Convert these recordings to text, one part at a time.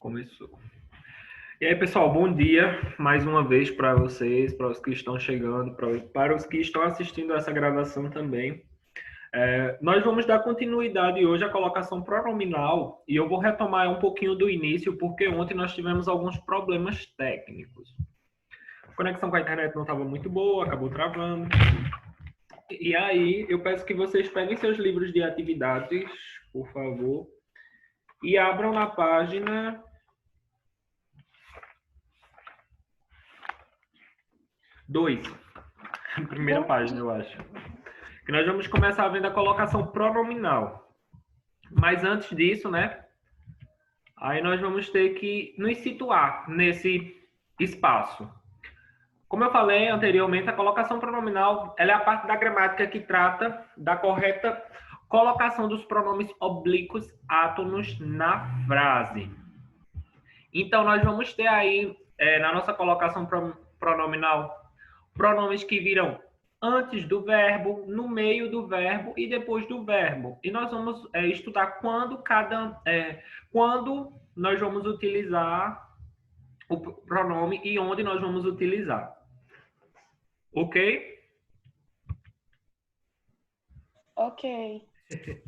Começou. E aí, pessoal, bom dia mais uma vez para vocês, para os que estão chegando, para os que estão assistindo essa gravação também. Nós vamos dar continuidade hoje à colocação pronominal e eu vou retomar um pouquinho do início, porque ontem nós tivemos alguns problemas técnicos. A conexão com a internet não estava muito boa, acabou travando. E aí, eu peço que vocês peguem seus livros de atividades, por favor, e abram na página 2, primeira página, eu acho. Que nós vamos começar vendo a colocação pronominal. Mas antes disso, né? Aí nós vamos ter que nos situar nesse espaço. Como eu falei anteriormente, a colocação pronominal ela é a parte da gramática que trata da correta colocação dos pronomes oblíquos átonos na frase. Então, nós vamos ter aí, na nossa colocação pronominal, pronomes que virão antes do verbo, no meio do verbo e depois do verbo. E nós vamos estudar quando nós vamos utilizar o pronome e onde nós vamos utilizar. Ok? Ok. Se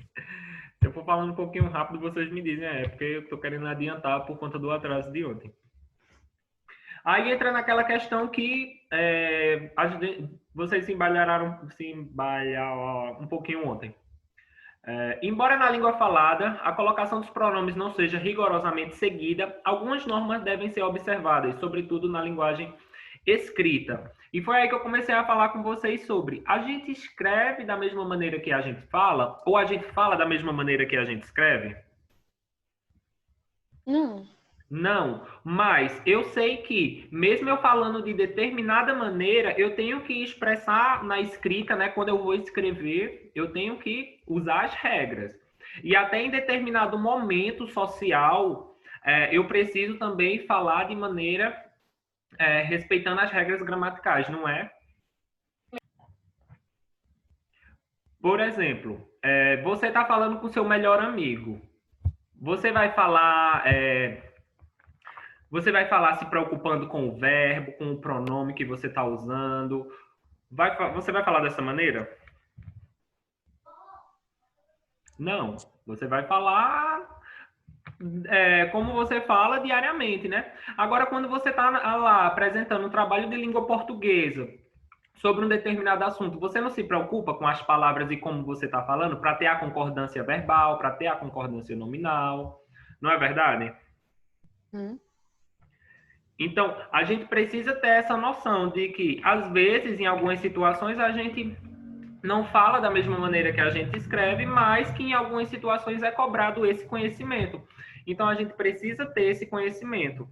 eu for falando um pouquinho rápido, vocês me dizem, porque eu estou querendo adiantar por conta do atraso de ontem. Aí entra naquela questão que vocês se embalharam um pouquinho ontem. Embora na língua falada a colocação dos pronomes não seja rigorosamente seguida, algumas normas devem ser observadas, sobretudo na linguagem escrita. E foi aí que eu comecei a falar com vocês sobre a gente escreve da mesma maneira que a gente fala ou a gente fala da mesma maneira que a gente escreve? Não, mas eu sei que, mesmo eu falando de determinada maneira, eu tenho que expressar na escrita, né? Quando eu vou escrever, eu tenho que usar as regras. E até em determinado momento social, eu preciso também falar de maneira respeitando as regras gramaticais, não é? Por exemplo, você está falando com seu melhor amigo. Você vai falar se preocupando com o verbo, com o pronome que você está usando. Você vai falar dessa maneira? Não. Você vai falar como você fala diariamente, né? Agora, quando você está lá apresentando um trabalho de língua portuguesa sobre um determinado assunto, você não se preocupa com as palavras e como você está falando para ter a concordância verbal, para ter a concordância nominal. Não é verdade? Então, a gente precisa ter essa noção de que, às vezes, em algumas situações, a gente não fala da mesma maneira que a gente escreve, mas que em algumas situações é cobrado esse conhecimento. Então, a gente precisa ter esse conhecimento.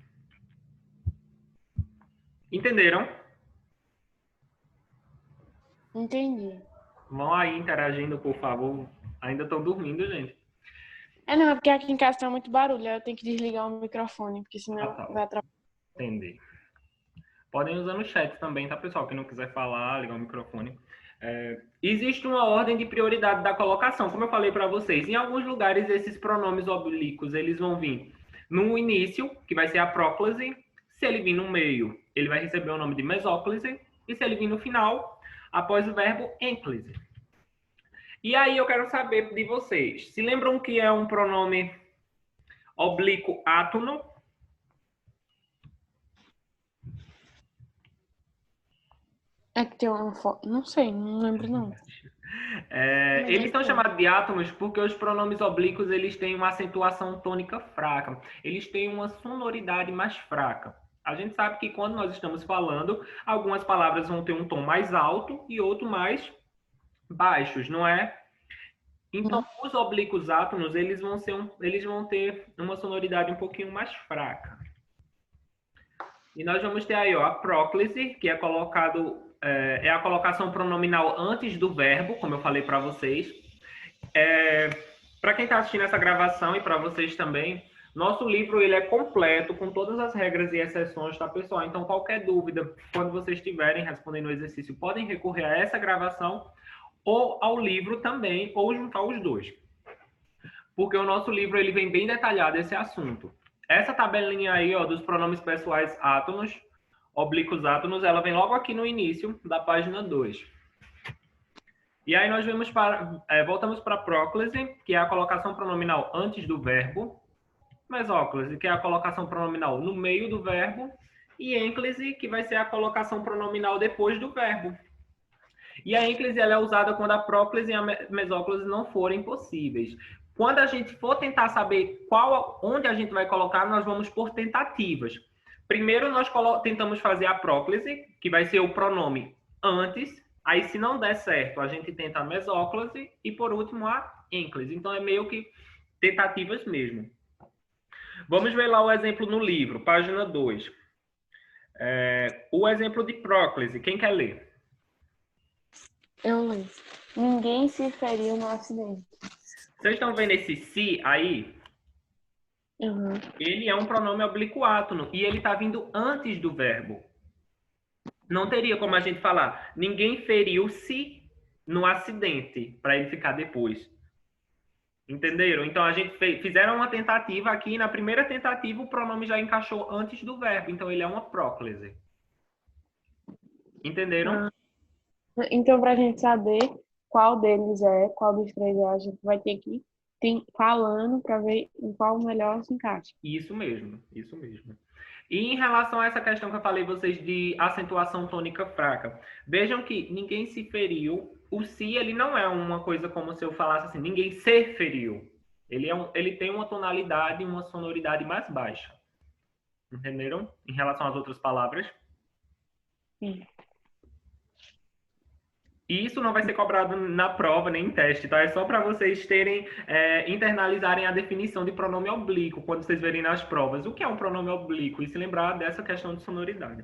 Entenderam? Entendi. Vão aí interagindo, por favor. Ainda estão dormindo, gente. Não, é porque aqui em casa tem muito barulho, eu tenho que desligar o microfone, porque senão vai atrapalhar. Entendi. Podem usar no chat também, tá, pessoal? Quem não quiser falar, ligar o microfone. Existe uma ordem de prioridade da colocação, como eu falei para vocês. Em alguns lugares, esses pronomes oblíquos, eles vão vir no início, que vai ser a próclise. Se ele vir no meio, ele vai receber o nome de mesóclise. E se ele vir no final, após o verbo ênclise. E aí eu quero saber de vocês. Se lembram que é um pronome oblíquo átono? É que tem uma foto. Não sei, não lembro não. Eles são chamados de átomos porque os pronomes oblíquos eles têm uma acentuação tônica fraca. Eles têm uma sonoridade mais fraca. A gente sabe que quando nós estamos falando, algumas palavras vão ter um tom mais alto e outro mais baixos, não é? Então, os oblíquos átonos, eles vão ter uma sonoridade um pouquinho mais fraca. E nós vamos ter aí, ó, a próclise, que é a colocação pronominal antes do verbo, como eu falei para vocês. Para quem está assistindo essa gravação e para vocês também, nosso livro ele é completo, com todas as regras e exceções, tá, pessoal? Então, qualquer dúvida, quando vocês estiverem respondendo o exercício, podem recorrer a essa gravação ou ao livro também, ou juntar os dois. Porque o nosso livro ele vem bem detalhado esse assunto. Essa tabelinha aí, ó, dos pronomes pessoais átonos, oblíquos átonos, ela vem logo aqui no início da página 2. E aí nós voltamos para próclise, que é a colocação pronominal antes do verbo, mesóclise, que é a colocação pronominal no meio do verbo, e ênclise, que vai ser a colocação pronominal depois do verbo. E a ênclise ela é usada quando a próclise e a mesóclise não forem possíveis. Quando a gente for tentar saber onde a gente vai colocar, nós vamos por tentativas. Primeiro, nós tentamos fazer a próclise, que vai ser o pronome antes. Aí, se não der certo, a gente tenta a mesóclise. E, por último, a ênclise. Então, é meio que tentativas mesmo. Vamos ver lá o exemplo no livro, página 2. O exemplo de próclise. Quem quer ler? Eu leio. Ninguém se feriu no acidente. Vocês estão vendo esse se aí? Uhum. Ele é um pronome oblíquo átono e ele está vindo antes do verbo. Não teria como a gente falar ninguém feriu-se no acidente para ele ficar depois. Entenderam? Então a gente fizeram uma tentativa aqui, na primeira tentativa o pronome já encaixou antes do verbo, então ele é uma próclise. Entenderam? Então, para a gente saber qual deles qual dos três a gente vai ter que ir falando para ver em qual melhor se encaixa. Isso mesmo, isso mesmo. E em relação a essa questão que eu falei vocês de acentuação tônica fraca, vejam que ninguém se feriu. O se, ele não é uma coisa como se eu falasse assim, ninguém se feriu. Ele tem uma tonalidade, uma sonoridade mais baixa. Entenderam? Em relação às outras palavras. Sim. E isso não vai ser cobrado na prova, nem em teste, tá? É só para vocês internalizarem a definição de pronome oblíquo quando vocês verem nas provas. O que é um pronome oblíquo? E se lembrar dessa questão de sonoridade.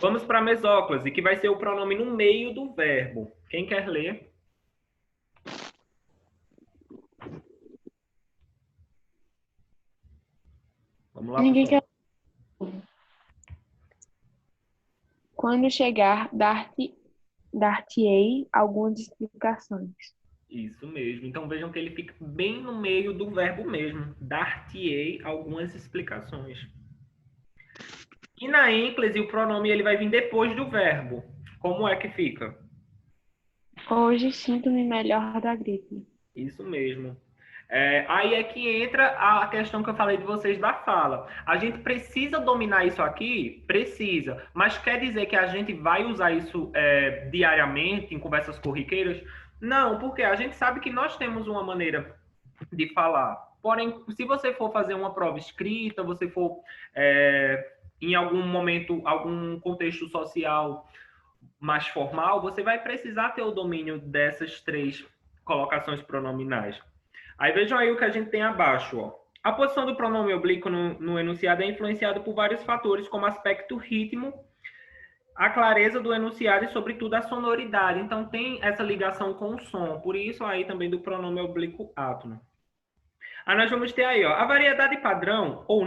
Vamos para a mesóclise, que vai ser o pronome no meio do verbo. Quem quer ler? Vamos lá, Ninguém pessoal. quer. Quando chegar, dar-te-ei algumas explicações. Isso mesmo. Então vejam que ele fica bem no meio do verbo mesmo. Dar-te-ei algumas explicações. E na ênclise, o pronome ele vai vir depois do verbo. Como é que fica? Hoje sinto-me melhor da gripe. Isso mesmo. Aí é que entra a questão que eu falei de vocês da fala. A gente precisa dominar isso aqui? Precisa. Mas quer dizer que a gente vai usar isso diariamente, em conversas corriqueiras? Não, porque a gente sabe que nós temos uma maneira de falar. Porém, se você for fazer uma prova escrita, você for em algum momento, algum contexto social mais formal, você vai precisar ter o domínio dessas três colocações pronominais. Aí vejam aí o que a gente tem abaixo. Ó. A posição do pronome oblíquo no enunciado é influenciada por vários fatores, como aspecto, ritmo, a clareza do enunciado e, sobretudo, a sonoridade. Então, tem essa ligação com o som. Por isso, aí também do pronome oblíquo átono. Aí nós vamos ter aí, ó, a variedade padrão, ou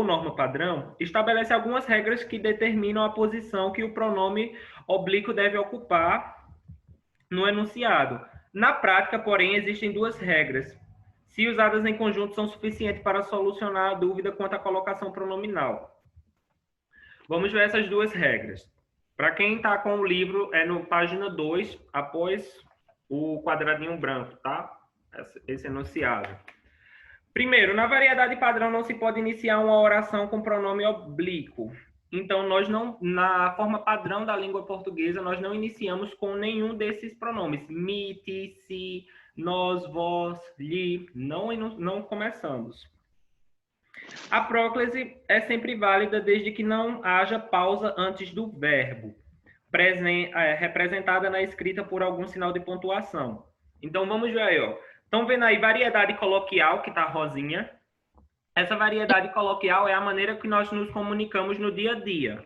norma padrão, estabelece algumas regras que determinam a posição que o pronome oblíquo deve ocupar no enunciado. Na prática, porém, existem duas regras. Se usadas em conjunto, são suficientes para solucionar a dúvida quanto à colocação pronominal. Vamos ver essas duas regras. Para quem está com o livro, é no página 2, após o quadradinho branco, tá? Esse enunciado. Primeiro, na variedade padrão não se pode iniciar uma oração com pronome oblíquo. Então, nós não, na forma padrão da língua portuguesa, nós não iniciamos com nenhum desses pronomes. Me, ti, si, nós, vós, lhe. Não começamos. A próclise é sempre válida desde que não haja pausa antes do verbo, representada na escrita por algum sinal de pontuação. Então, vamos ver aí, ó. Estão vendo aí variedade coloquial, que está rosinha? Essa variedade coloquial é a maneira que nós nos comunicamos no dia a dia.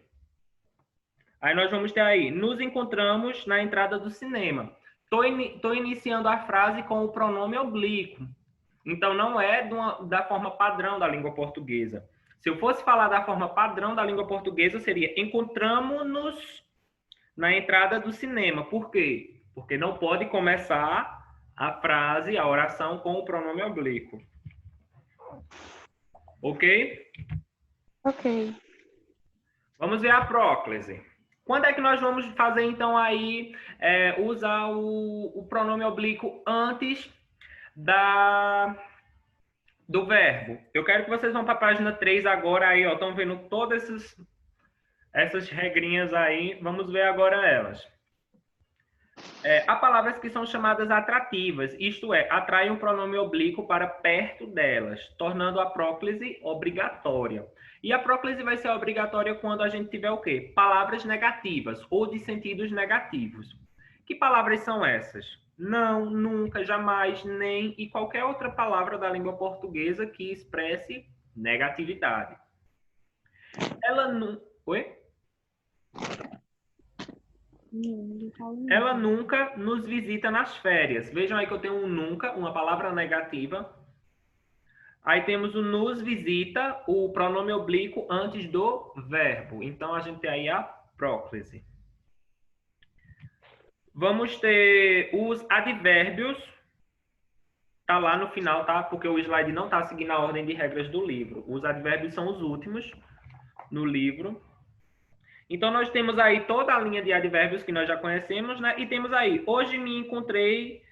Aí nós vamos ter aí, nos encontramos na entrada do cinema. Estou iniciando a frase com o pronome oblíquo. Então, não é da forma padrão da língua portuguesa. Se eu fosse falar da forma padrão da língua portuguesa, seria encontramos-nos na entrada do cinema. Por quê? Porque não pode começar a frase, a oração, com o pronome oblíquo. Ok? Ok. Vamos ver a próclise. Quando é que nós vamos fazer, então, aí, usar o pronome oblíquo antes do verbo? Eu quero que vocês vão para a página 3 agora, aí, ó, estão vendo todas essas regrinhas aí. Vamos ver agora elas. Há palavras que são chamadas atrativas, isto é, atraem o pronome oblíquo para perto delas, tornando a próclise obrigatória. E a próclise vai ser obrigatória quando a gente tiver o quê? Palavras negativas ou de sentidos negativos. Que palavras são essas? Não, nunca, jamais, nem e qualquer outra palavra da língua portuguesa que expresse negatividade. Ela não. Oi? Não falo Ela nada. nunca nos visita nas férias. Vejam aí que eu tenho um nunca, uma palavra negativa. Aí temos o nos visita, o pronome oblíquo antes do verbo. Então, a gente tem aí a próclise. Vamos ter os advérbios. Tá lá no final, tá? Porque o slide não tá seguindo a ordem de regras do livro. Os advérbios são os últimos no livro. Então, nós temos aí toda a linha de advérbios que nós já conhecemos, né? E temos aí, hoje me encontrei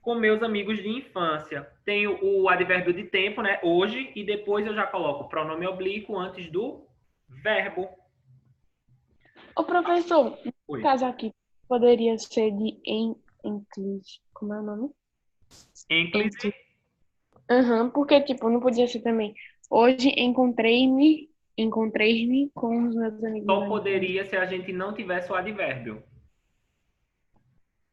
com meus amigos de infância. Tenho o advérbio de tempo, né? Hoje, e depois eu já coloco o pronome oblíquo antes do verbo. Ô, professor, no Oi. caso aqui, poderia ser de enclise. Como é o nome? Enclise. Aham, porque, tipo, não podia ser também. Hoje encontrei-me com os meus amigos Só da infância. poderia se a gente não tivesse o advérbio.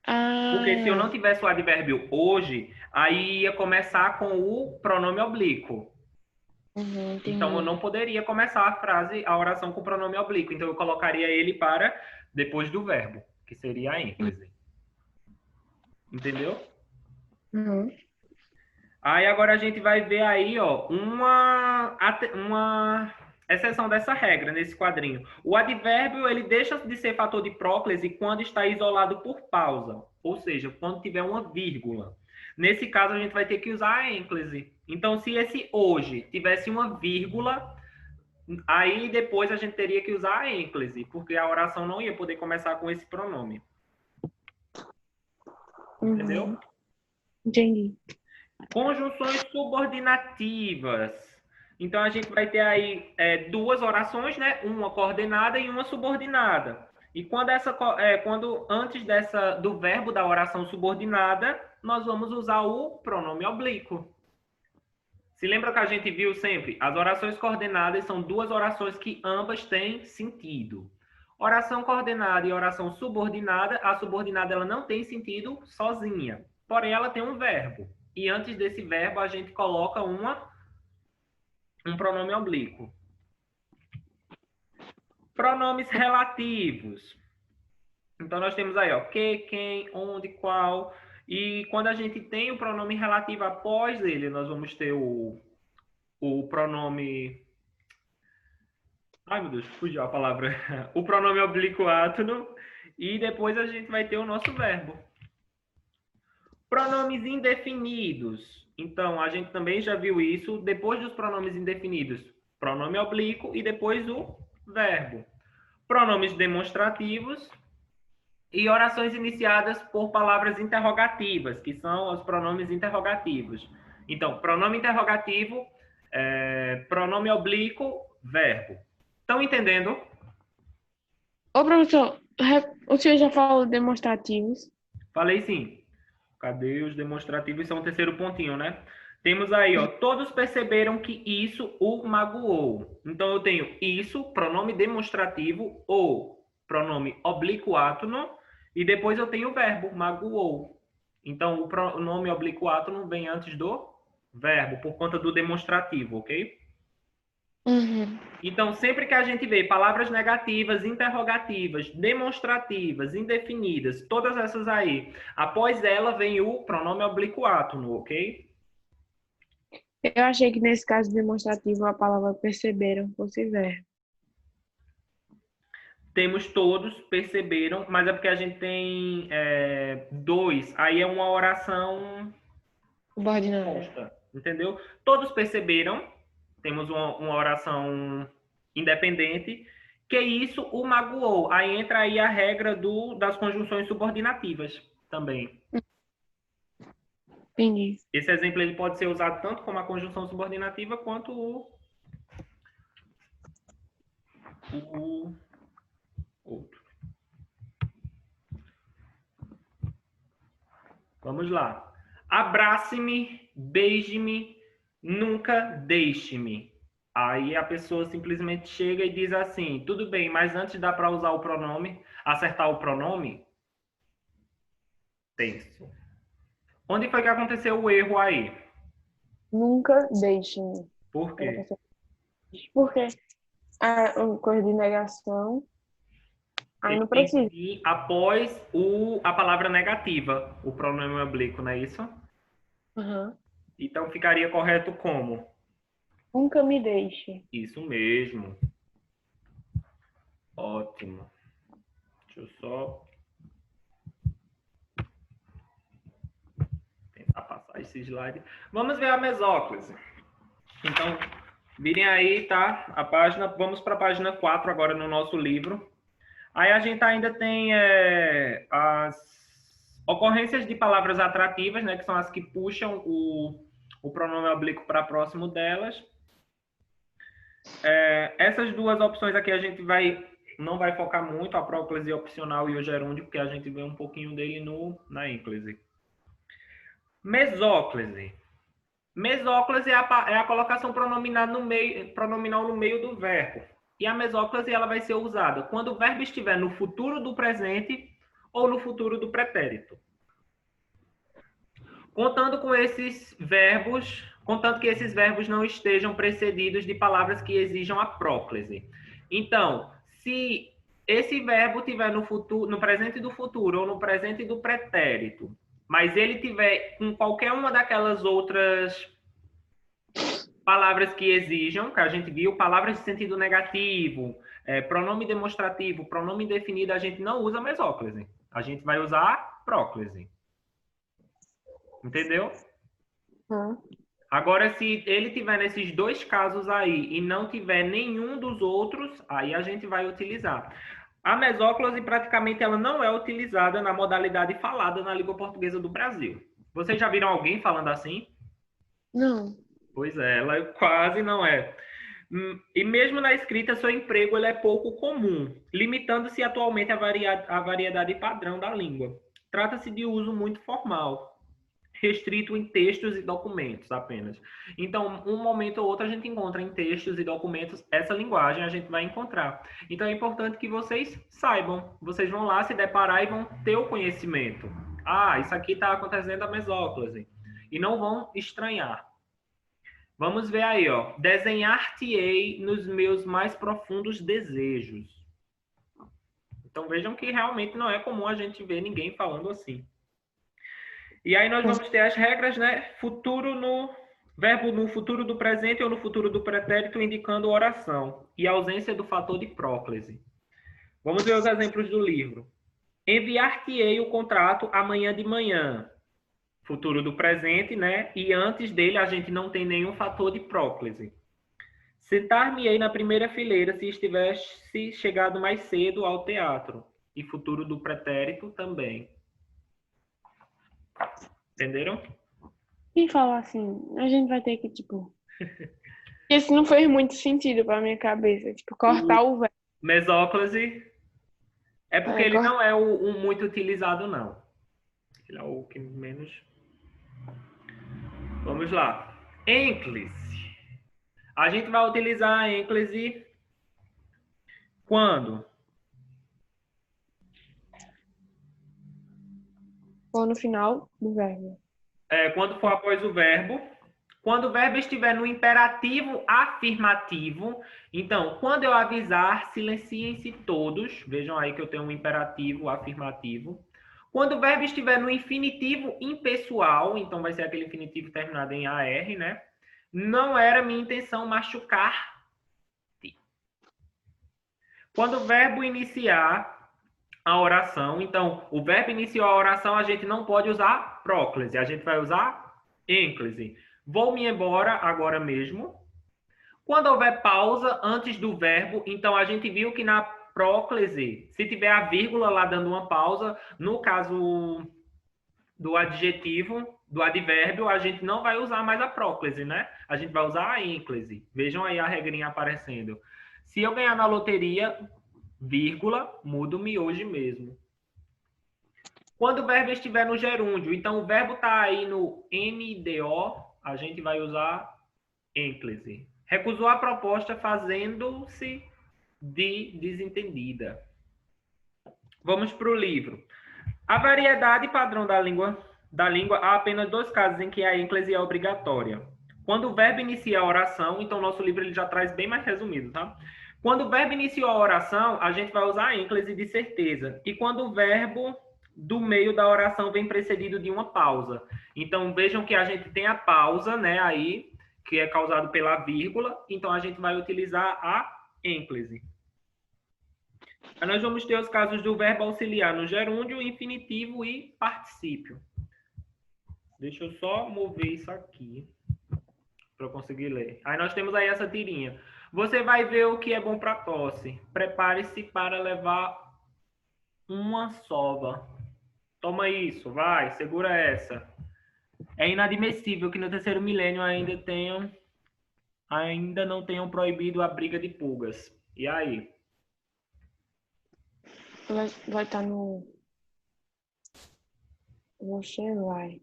Porque se eu Ah, não tivesse o advérbio hoje, aí ia começar com o pronome oblíquo. Então eu entendi. não poderia começar a frase, a oração com o pronome oblíquo. Então eu colocaria ele para depois do verbo, que seria a ênclise. Entendeu? Uhum. Aí agora a gente vai ver aí, ó, uma exceção dessa regra nesse quadrinho. O advérbio, ele deixa de ser fator de próclise quando está isolado por pausa, ou seja, quando tiver uma vírgula. Nesse caso, a gente vai ter que usar a ênclise. Então, se esse hoje tivesse uma vírgula, aí depois a gente teria que usar a ênclise, porque a oração não ia poder começar com esse pronome. Entendeu? Entendi. Conjunções subordinativas. Então, a gente vai ter aí duas orações, né? Uma coordenada e uma subordinada. E quando antes do verbo da oração subordinada, nós vamos usar o pronome oblíquo. Se lembra que a gente viu sempre? As orações coordenadas são duas orações que ambas têm sentido. Oração coordenada e oração subordinada, a subordinada ela não tem sentido sozinha, porém ela tem um verbo. E antes desse verbo a gente coloca um pronome oblíquo. Pronomes relativos. Então nós temos aí, ó, que, quem, onde, qual. E quando a gente tem o pronome relativo após ele, nós vamos ter o pronome. Ai, meu Deus, fugiu a palavra. O pronome oblíquo átono. E depois a gente vai ter o nosso verbo. Pronomes indefinidos. Então, a gente também já viu isso. Depois dos pronomes indefinidos, pronome oblíquo e depois o verbo. Pronomes demonstrativos e orações iniciadas por palavras interrogativas, que são os pronomes interrogativos. Então, pronome interrogativo, pronome oblíquo, verbo. Estão entendendo? Ô, professor, o senhor já falou demonstrativos. Falei sim. Cadê os demonstrativos? São o terceiro pontinho, né? Temos aí, ó, todos perceberam que isso o magoou. Então, eu tenho isso, pronome demonstrativo, ou pronome oblíquo átono, e depois eu tenho o verbo, magoou. Então, o pronome oblíquo átono vem antes do verbo, por conta do demonstrativo, ok? Uhum. Então, sempre que a gente vê palavras negativas, interrogativas, demonstrativas, indefinidas, todas essas aí, após ela vem o pronome oblíquo átono, ok? Eu achei que nesse caso demonstrativo a palavra perceberam fosse verbo. Temos todos, perceberam, mas é porque a gente tem dois, aí é uma oração Subordinado. composta, entendeu? Todos perceberam, temos uma oração independente, que isso o magoou. Aí entra aí a regra das conjunções subordinativas também. Entendi. Esse exemplo ele pode ser usado tanto como a conjunção subordinativa quanto o outro. Vamos lá. Abrace-me, beije-me, nunca deixe-me. Aí a pessoa simplesmente chega e diz assim, tudo bem, mas antes dá para usar o pronome, acertar o pronome? Tenso. Onde foi que aconteceu o erro aí? Nunca deixe-me. Por quê? Porque é uma coisa de negação. Aí não Tem que precisa. vir após a palavra negativa, o pronome oblíquo, não é isso? Uhum. Então ficaria correto como? Nunca me deixe. Isso mesmo. Ótimo. Deixa eu só tentar passar esse slide. Vamos ver a mesóclise. Então, virem aí, tá? A página, vamos para a página 4 agora no nosso livro. Aí a gente ainda tem as ocorrências de palavras atrativas, né? Que são as que puxam o pronome oblíquo para próximo delas. Essas duas opções aqui a gente não vai focar muito, a próclise opcional e o gerúndio, porque a gente vê um pouquinho dele na ínclise. Mesóclise. Mesóclise é a colocação pronominal no meio do verbo. E a mesóclise ela vai ser usada quando o verbo estiver no futuro do presente ou no futuro do pretérito. Contanto que esses verbos não estejam precedidos de palavras que exijam a próclise. Então, se esse verbo tiver no presente do futuro ou no presente do pretérito, mas ele tiver com qualquer uma daquelas outras palavras que exijam, que a gente viu, palavras de sentido negativo, pronome demonstrativo, pronome indefinido, a gente não usa mesóclise. A gente vai usar próclise. Entendeu? Agora, se ele tiver nesses dois casos aí e não tiver nenhum dos outros, aí a gente vai utilizar. A mesóclise, praticamente, ela não é utilizada na modalidade falada na língua portuguesa do Brasil. Vocês já viram alguém falando assim? Não. Pois é, ela quase não é. E mesmo na escrita, seu emprego ele é pouco comum, limitando-se atualmente a variedade padrão da língua. Trata-se de uso muito formal, restrito em textos e documentos apenas. Então, um momento ou outro a gente encontra em textos e documentos essa linguagem a gente vai encontrar. Então, é importante que vocês saibam. Vocês vão lá se deparar e vão ter o conhecimento. Ah, isso aqui está acontecendo a mesóclise. E não vão estranhar. Vamos ver aí, ó. Desenhar-te-ei nos meus mais profundos desejos. Então, vejam que realmente não é comum a gente ver ninguém falando assim. E aí nós vamos ter as regras, né? Verbo no futuro do presente ou no futuro do pretérito indicando oração. E ausência do fator de próclise. Vamos ver os exemplos do livro. Enviar-te-ei o contrato amanhã de manhã. Futuro do presente, né? E antes dele a gente não tem nenhum fator de próclise. Sentar-me-ei na primeira fileira se estivesse chegado mais cedo ao teatro. E futuro do pretérito também. Entenderam? E falar assim, a gente vai ter que, tipo... Isso não fez muito sentido pra minha cabeça. Tipo, cortar o verbo. Mesóclise é porque ele não é o muito utilizado, não. Ele é o que menos... Vamos lá. Ênclise. A gente vai utilizar a ênclise quando? Ou no final do verbo. Quando for após o verbo. Quando o verbo estiver no imperativo afirmativo. Então, quando eu avisar, silenciem-se todos. Vejam aí que eu tenho um imperativo afirmativo. Quando o verbo estiver no infinitivo impessoal, então vai ser aquele infinitivo terminado em AR, né? Não era minha intenção machucar-te. Quando o verbo iniciar a oração, então, o verbo iniciou a oração, a gente não pode usar próclise, a gente vai usar ênclise. Vou-me embora agora mesmo. Quando houver pausa antes do verbo, então a gente viu que na próclise, se tiver a vírgula lá dando uma pausa, no caso do adjetivo, do advérbio, a gente não vai usar mais a próclise, né? A gente vai usar a ínclise. Vejam aí a regrinha aparecendo. Se eu ganhar na loteria, vírgula, mudo-me hoje mesmo. Quando o verbo estiver no gerúndio, então o verbo está aí no NDO, a gente vai usar ínclise. Recusou a proposta fazendo-se de desentendida. Vamos para o livro. A variedade padrão da língua, há apenas 2 casos em que a ênclise é obrigatória. Quando o verbo inicia a oração, então nosso livro ele já traz bem mais resumido, tá? Quando o verbo iniciou a oração, a gente vai usar a ênclise de certeza. E quando o verbo do meio da oração vem precedido de uma pausa. Então vejam que a gente tem a pausa, né, aí, que é causado pela vírgula, então a gente vai utilizar a ênclise. Aí nós vamos ter os casos do verbo auxiliar no gerúndio, infinitivo e particípio. Deixa eu só mover isso aqui para eu conseguir ler. Aí nós temos aí essa tirinha. Você vai ver o que é bom para tosse. Prepare-se para levar uma sova. Toma isso, vai, segura essa. É inadmissível que no terceiro milênio ainda não tenham proibido a briga de pulgas. E aí? Vai estar no. Você vai.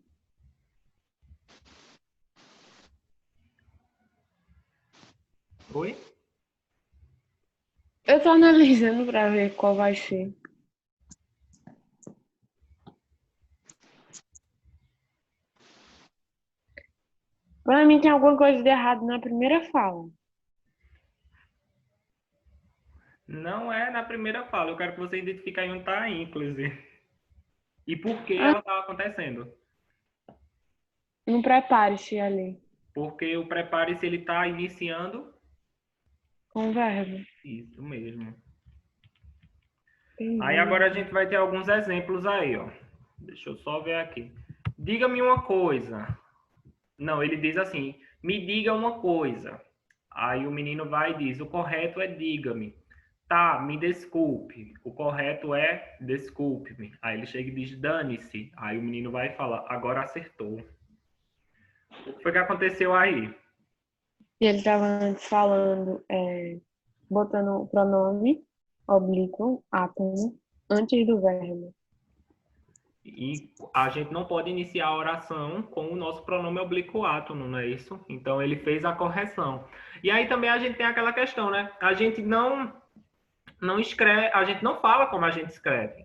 Oi? Eu tô analisando pra ver qual vai ser. Pra mim tem alguma coisa de errado na primeira fala. Não é na primeira fala. Eu quero que você identifique aí onde está a ênclise. E por que Ah, ela está acontecendo. não prepare-se ali. Porque o prepare-se ele está iniciando. Com verbo. Isso mesmo. Aí Entendi. agora a gente vai ter alguns exemplos aí, ó. Deixa eu só ver aqui. Diga-me uma coisa. Não, ele diz assim: me diga uma coisa. Aí o menino vai e diz: o correto é diga-me. Tá, me desculpe. O correto é desculpe-me. Aí ele chega e diz: dane-se. Aí o menino vai e fala: agora acertou. O que foi que aconteceu aí? E ele estava antes falando, botando o pronome oblíquo, átomo, antes do verbo. E a gente não pode iniciar a oração com o nosso pronome oblíquo átono, não é isso? Então ele fez a correção. E aí também a gente tem aquela questão, né? A gente não escreve, a gente não fala como a gente escreve.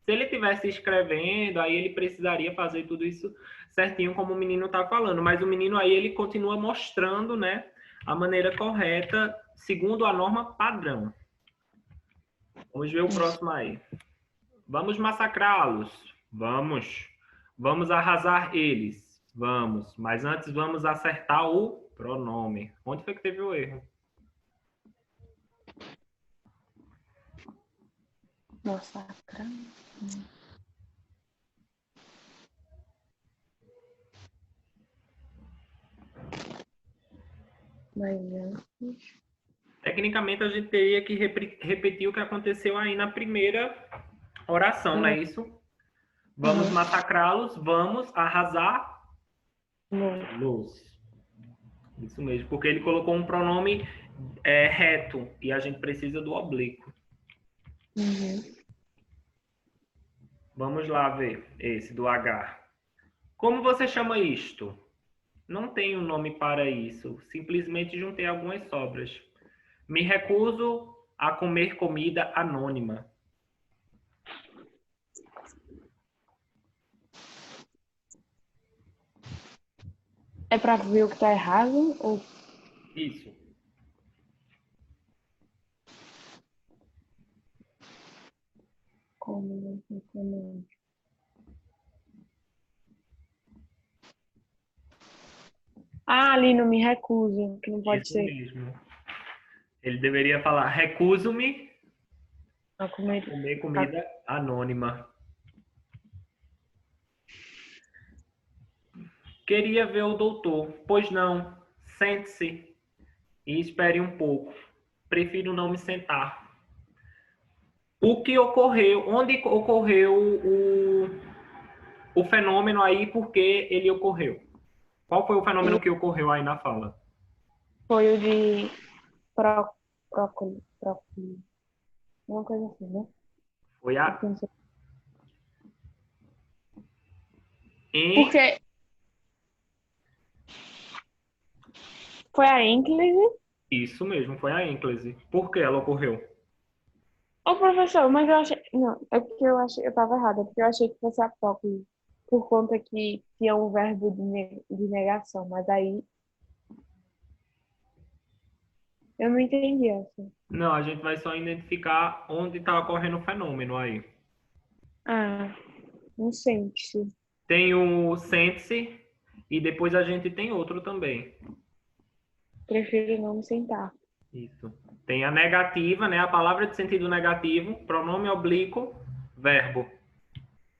Se ele tivesse escrevendo, aí ele precisaria fazer tudo isso certinho como o menino está falando, mas o menino aí ele continua mostrando, né, a maneira correta segundo a norma padrão. Vamos ver o próximo aí. Vamos massacrá-los. Vamos. Vamos arrasar eles. Vamos. Mas antes vamos acertar o pronome. Onde foi que teve o erro? Massacrar. Mas antes. Tecnicamente, a gente teria que repetir o que aconteceu aí na primeira oração, não é isso? Vamos massacrá-los, vamos arrasar-los. Isso mesmo, porque ele colocou um pronome reto e a gente precisa do oblíquo. Uhum. Vamos lá ver esse do H. Como você chama isto? Não tenho nome para isso. Simplesmente juntei algumas sobras. Me recuso a comer comida anônima. É pra ver o que tá errado ou Isso. como? Ah, ali não me recuso, que não pode Isso ser mesmo. Ele deveria falar: recuso-me a comer. a comer comida anônima. Queria ver o doutor. Pois não. Sente-se. e espere um pouco. Prefiro não me sentar. O que ocorreu, onde ocorreu o fenômeno aí, por que ele ocorreu? Qual foi o fenômeno E que ocorreu aí na fala? foi o de prócoli, uma coisa assim, né? Foi Eu a pensei. em... Porque foi a ênclise. Isso mesmo, foi a ênclise. Por que ela ocorreu? Ô, professor, mas eu achei. Não, é porque eu achei, eu tava errada, porque eu achei que fosse a próclise, por conta que tinha um verbo de negação, mas aí eu não entendi essa. Não, a gente vai só identificar onde está ocorrendo o fenômeno aí. Ah, não sente-se. Tem o sente-se e depois a gente tem outro também. Prefiro não me sentar. Isso. Tem a negativa, né? A palavra de sentido negativo, pronome oblíquo, verbo.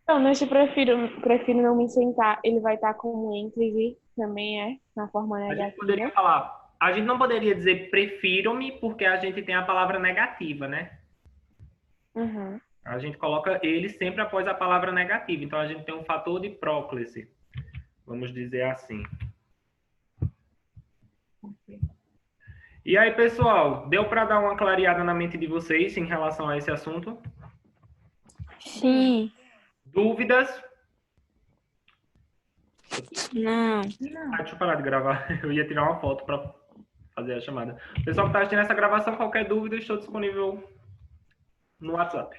Então, nesse prefiro não me sentar, ele vai estar como ênclise, também é, na forma A gente poderia negativa. falar, a gente não poderia dizer prefiro-me porque a gente tem a palavra negativa, né? Uhum. A gente coloca ele sempre após a palavra negativa. Então a gente tem um fator de próclise, vamos dizer assim. E aí, pessoal, deu para dar uma clareada na mente de vocês em relação a esse assunto? Sim. Dúvidas? Não. Deixa eu parar de gravar. Eu ia tirar uma foto para fazer a chamada. Pessoal que está assistindo essa gravação, qualquer dúvida, estou disponível no WhatsApp.